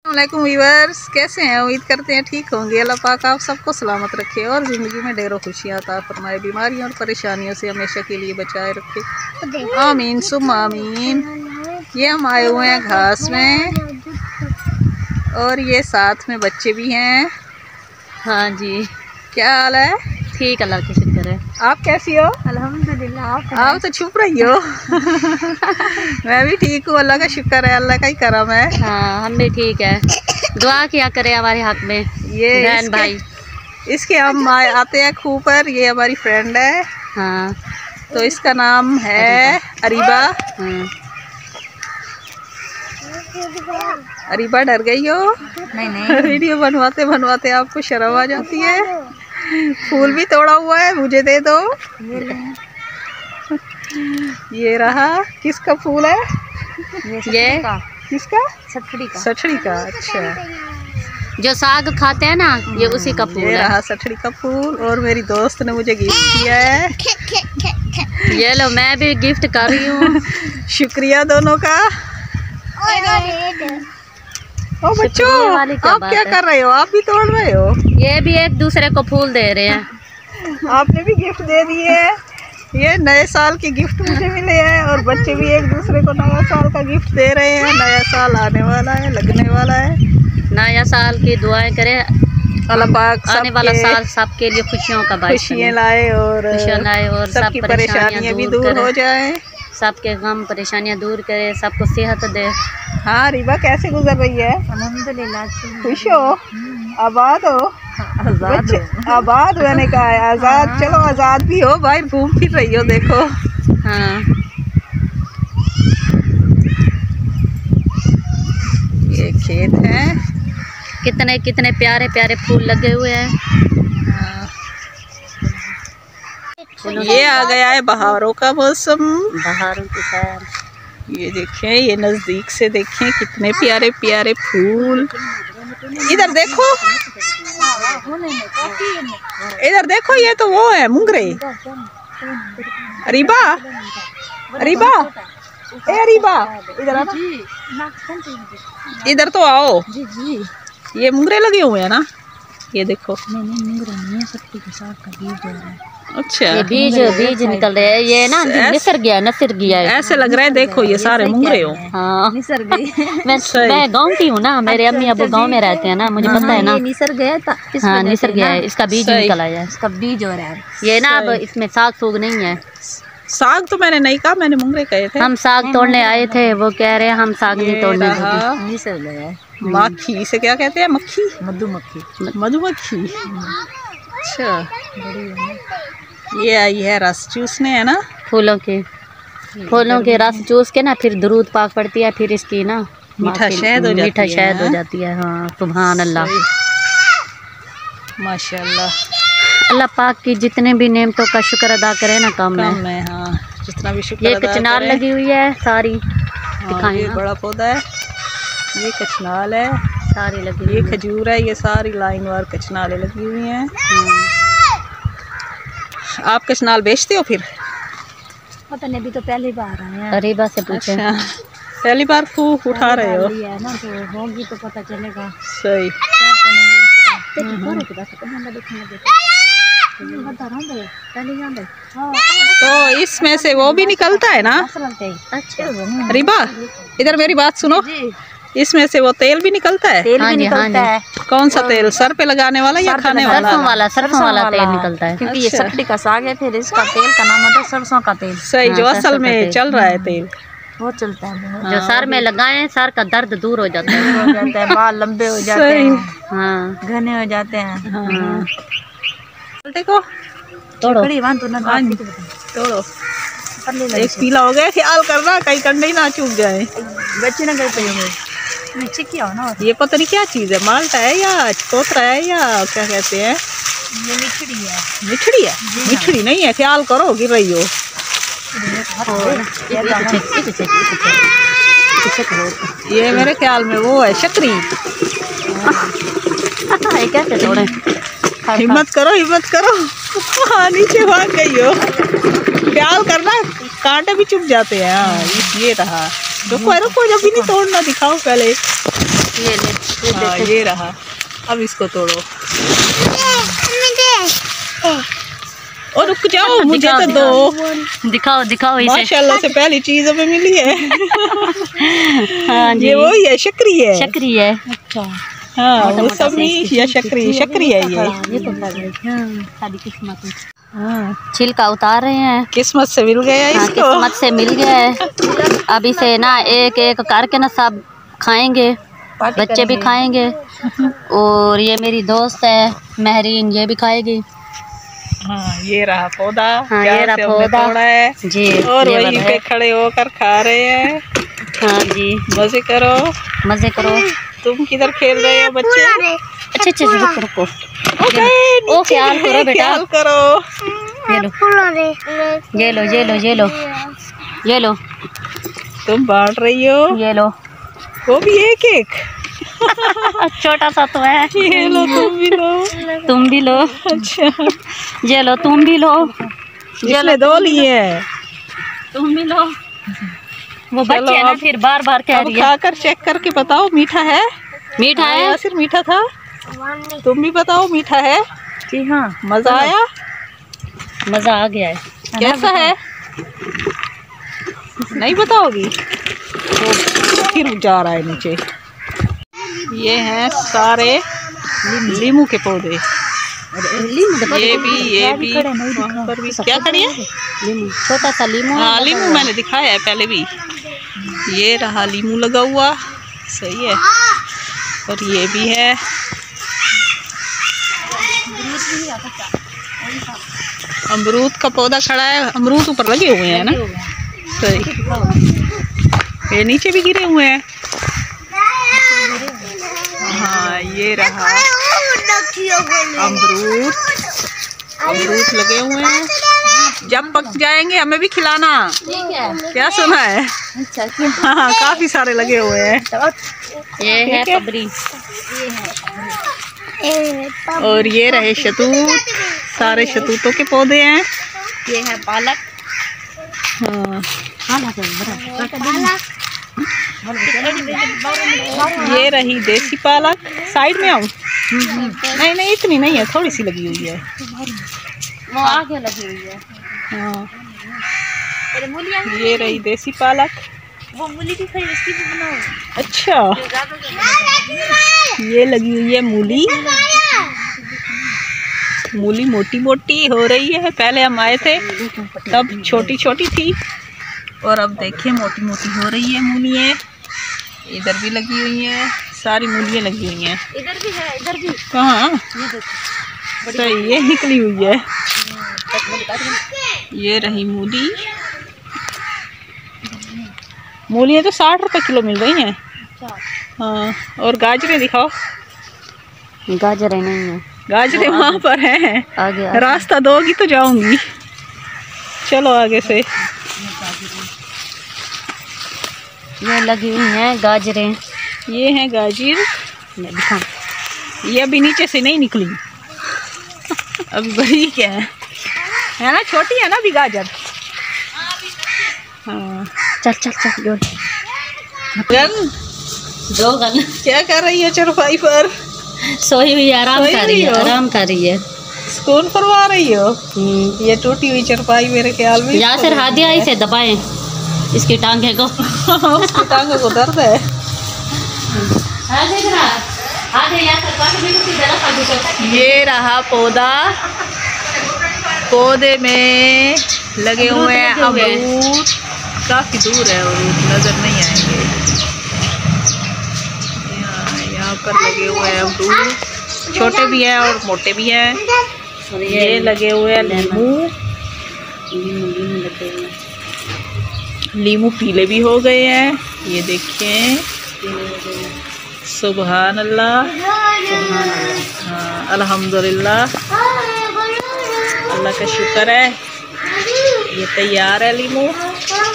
अस्सलामुअलैकुम व्यूअर्स, कैसे हैं? उम्मीद करते हैं ठीक होंगे। अल्लाह पाक आप सबको सलामत रखे और ज़िंदगी में ढेरों खुशियाँ अता फरमाए, बीमारियों और परेशानियों से हमेशा के लिए बचाए रखे। आमीन सुम आमीन। ये हम आए हुए हैं घास में और ये साथ में बच्चे भी हैं। हाँ जी, क्या हाल है? ठीक, अल्लाह का शुक्र है। आप कैसी हो? अल्हम्दुलिल्लाह। आप तो छुप रही हो। मैं भी ठीक हूँ, अल्लाह का शुक्र है, अल्लाह का ही करम है। हाँ, हम भी ठीक है। दुआ किया करे हमारे हक में। ये बहन भाई इसके हम आते हैं खूह पर। ये हमारी फ्रेंड है। हाँ, तो इसका नाम है अरीबा। अरीबा डर गई हो? नहीं। वीडियो बनवाते बनवाते आपको शर्म आ जाती है। फूल भी तोड़ा हुआ है, मुझे दे दो। ये रहा। किसका फूल है ये? किसका? सठड़ी का। अच्छा, जो साग खाते हैं ना, ये उसी का फूल ये है। रहा सठड़ी का फूल। और मेरी दोस्त ने मुझे गिफ्ट किया है। ये लो, मैं भी गिफ्ट कर रही हूँ। शुक्रिया दोनों का। ओ बच्चों, आप क्या कर रहे हो? आप भी तोड़ रहे हो? ये भी एक दूसरे को फूल दे रहे हैं। आपने भी गिफ्ट दे दिए है। ये नए साल के गिफ्ट मुझे मिले हैं और बच्चे भी एक दूसरे को नया साल का गिफ्ट दे रहे हैं। नया साल आने वाला है, लगने वाला है। नया साल की दुआएं करें अल्लाह पाक आने वाला साल सबके लिए खुशियों का बाइस खुशियाँ लाए और सबकी परेशानियाँ भी दूर हो जाए। सबके गम परेशानियाँ दूर करे, सबको सेहत दे। हाँ रीबा, कैसे गुजर रही है? अल्हम्दुलिल्लाह। खुश हो? आबाद हो? आबाद मैंने कहा है, आज़ाद। चलो आज़ाद भी हो, बाहर घूम फिर रही हो, देखो। हाँ, ये खेत है। कितने कितने प्यारे प्यारे फूल लगे हुए हैं। ये आ गया है बहारों का मौसम। बहारों की सैर। ये देखें, ये नजदीक से देखें कितने प्यारे प्यारे फूल। इधर देखो, इधर देखो, ये तो वो है मुंगरे। अरीबा, अरीबा, ए अरीबा, इधर आ। इधर तो आओ। ये मुंगरे लगे हुए हैं ना, ये देखो। नहीं, मुंगरे नहीं है, सत्ती के साग का बीज हो रहा है। अच्छा, ये बीज निकल रहे हैं। ये ना निसर गया है। ऐसे लग रहा है, देखो ये सारे मुंगरे हो। हाँ, निसर गए। मैं गांव की हूँ ना, मेरे अम्मी अबू गांव में रहते हैं ना, मुझे पता है ना। निसर गया था। हाँ, निसर गया है, इसका बीज निकल आया है। इसका बीज हो रहा है ये ना। अब इसमें साग सूग नहीं है। साग तो मैंने नहीं कहा, मैंने मुंगरे कहे थे। हम साग तोड़ने आए थे, वो कह रहे हैं हम साग नहीं तोड़ने देंगे। निसर गया है। मक्खी, इसे क्या कहते हैं? मक्खी, मधुमक्खी। मधुमक्खी। अच्छा, ये आई है रस चूसने, है ना, फूलों के रस चूस के ना, फिर दुरूद पाक पड़ती है, फिर इसकी ना मीठा शहद हो जाती है। हाँ, सुभान अल्लाह, माशाल्लाह। अल्लाह पाक की जितने भी नेमतों का शुक्र अदा करे ना, कम है। हाँ, जितना भी शुक्र ये अदा कचनार करें। लगी हुई है सारी। हाँ, ये बड़ा पौधा है, ये कचनाल है सारी लगी हुई ये है। खजूर है, ये सारी लाइनवार कचनालें लगी हुई हैं। आप कचनाल बेचते हो फिर? पता नहीं, अभी तो पहली बार आए हैं। अरीबा से पूछे। अच्छा, पहली बार फूल उठा रहे हो ना, तो होगी तो पता चलेगा। सही। तो इसमें से वो भी निकलता है ना? अच्छा रीबा, इधर मेरी बात सुनो। इसमें से वो तेल भी निकलता है? तेल भी निकलता है। कौन सा तेल? सर पे लगाने वाला या खाने वाला? सरसों वाला तेल निकलता है, क्योंकि ये सठड़ी का साग है। फिर इसका तेल का नाम होता है सरसों का तेल। सही, जो असल में चल रहा है तेल वो चलता है। जो सर में लगाए, सर का दर्द दूर हो जाता है। बाल लंबे हो जाते हैं। हाँ, घने हो जाते हैं। हाँ। देखो, तोड़ो तोड़ो। एक पीला हो गया, ख्याल करना कहीं कंडे ही ना चूक जाए। बच्चे ना गए ना। ये पता नहीं क्या चीज़ है, माल्टा है या कोतरा है या क्या कहते हैं? ये मिठड़ी है। मिठड़ी है? मिठड़ी नहीं है, ख्याल करो, गिर रही हो। ये मेरे ख्याल में वो है शकरी। कैसे तोड़े? हिम्मत करो, हिम्मत करो। हाँ, नीचे भाग गई हो। ख्याल करना, कांटे भी चुभ जाते हैं। हाँ, ये रहा। रुको रुको, जब भी नहीं तोड़ना, दिखाओ पहले। ये ले हाँ ये रहा, अब इसको तोड़ो। और रुक जाओ, मुझे तो दो। दिखाओ दिखाओ इसे। माशाल्लाह से पहली चीज हमें मिली है। हाँ जी, ये वही है, शकरी है। शकरी है। अच्छा हाँ मौसमी या शकरी, शकरी है ये तो सारी किस्मत है। हाँ छिलका उतार रहे हैं, किस्मत से मिल गया इसको। किस्मत से मिल गया है। अब इसे ना एक एक करके ना सब खाएंगे, बच्चे भी खाएंगे, और ये मेरी दोस्त है महरीन, ये भी खाएगी। हाँ ये रहा पौधा। हाँ ये रहा पौधा तोड़ा है जी, और वहीं पे खड़े होकर खा रहे हैं। हाँ जी, मजे करो, मजे करो। तुम किधर खेल रहे हो बच्चे? अच्छा अच्छा रुको रुको, ओ ख्याल करो बेटा, ख्याल करो। ये लो ये लो ये लो ये लो ये लो, तुम बांट रही हो, ये लो, वो भी एक एक। छोटा सा तो है। ये लो, तुम भी लो, तुम भी लो। अच्छा ये लो तुम भी लो, इसने दो लिए है, तुम भी लो। वो बच्चे है ना, फिर बार बार कह रही है। खाकर चेक करके बताओ मीठा है। मीठा है या सिर्फ मीठा था? तुम भी बताओ मीठा है? जी हाँ। मजा आया? मजा आ गया है। कैसा है? नहीं बताओगी तो फिर जा रहा है नीचे। ये हैं सारे लीमू के पौधे। ये भी वहाँ पर भी क्या खड़ी है? लीमू, छोटा सा लीमू। हाँ लीमू मैंने दिखाया है पहले भी। ये रहा लीमू लगा हुआ, सही है। और ये भी है, अमरूद का पौधा खड़ा है। अमरूद ऊपर लगे हुए हैं ना, सही। ये नीचे भी गिरे हुए हैं। हाँ ये रहा अमरूद, अमरूद लगे हुए हैं। जब पक जाएंगे हमें भी खिलाना, ठीक है? क्या सुना है? अच्छा हाँ काफी सारे लगे हुए हैं। ये है पबरी, और ये रहे शतूत, सारे शतूतों के पौधे हैं। ये है पालक। हाँ पालक। ये रही देसी पालक। साइड में आऊँ? नहीं नहीं इतनी नहीं है, थोड़ी सी लगी हुई है। वो आगे लगी हुई है। हाँ ये रही देसी पालक। वो मूली भी खाई, उसकी भी बनाओ। अच्छा ये लगी हुई है मूली। मूली मोटी मोटी हो रही है। पहले हम आए थे तब छोटी छोटी थी, और अब देखिए मोटी मोटी हो रही है मूलियाँ। इधर भी लगी हुई हैं, सारी मूलियाँ लगी हुई हैं। इधर भी है, इधर भी। कहाँ? सही है, निकली हुई है। ये रही मूली। मूलियाँ तो 60 रुपए किलो मिल रही हैं। हाँ और गाजरें दिखाओ। गाजरें नहीं है, गाजरें वहाँ पर हैं। आगे रास्ता दोगी तो जाऊंगी। चलो आगे से। ये लगी हुई हैं गाजरें। ये हैं गाजर। दिखा, ये अभी नीचे से नहीं निकली, अभी बड़ी क्या है ना, छोटी है ना अभी गाजर। हाँ चल चल चल जोड़। गन दो गन क्या कर रही है? चरपाई पर सोई हुई, आराम कर रही है, आराम कर रही है। सुकून फरमा रही हो। ये टूटी हुई चरपाई मेरे ख्याल में यासर हादिया इसे दबाएं इसकी टांगे को। उसकी टांगों को दर्द है। ये रहा पौधा, पौधे में लगे हुए हैं अमरूद। काफी दूर है और नजर नहीं आएंगे। यहाँ पर लगे हुए हैं अमरूद, छोटे भी हैं और मोटे भी हैं। ये लगे हुए हैं लीमू। लीमू पीले भी हो गए हैं, ये देखिए। सुभान अल्लाह, हाँ अल्हम्दुलिल्लाह, अल्लाह का शुक्र है। ये तैयार है लीमू,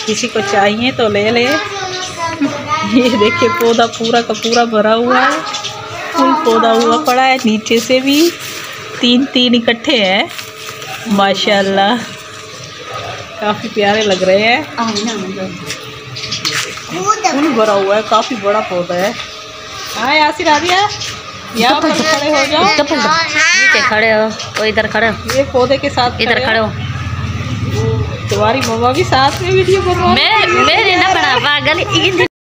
किसी को चाहिए तो ले ले। ये देखिए पौधा पूरा का पूरा भरा हुआ है, फुल पौधा हुआ पड़ा है। नीचे से भी 3-3 इकट्ठे हैं, माशाल्लाह काफ़ी प्यारे लग रहे हैं। फुल भरा हुआ है, काफ़ी बड़ा पौधा है। हाँ यासिर आ दिया, यहाँ पर खड़े हो जाओ, नीचे खड़े हो, वो इधर खड़े हो, ये पौधे के साथ इधर खड़े हो। तुम्हारी मम्मा भी साथ में वीडियो बनवा, मैं ना बना पागल।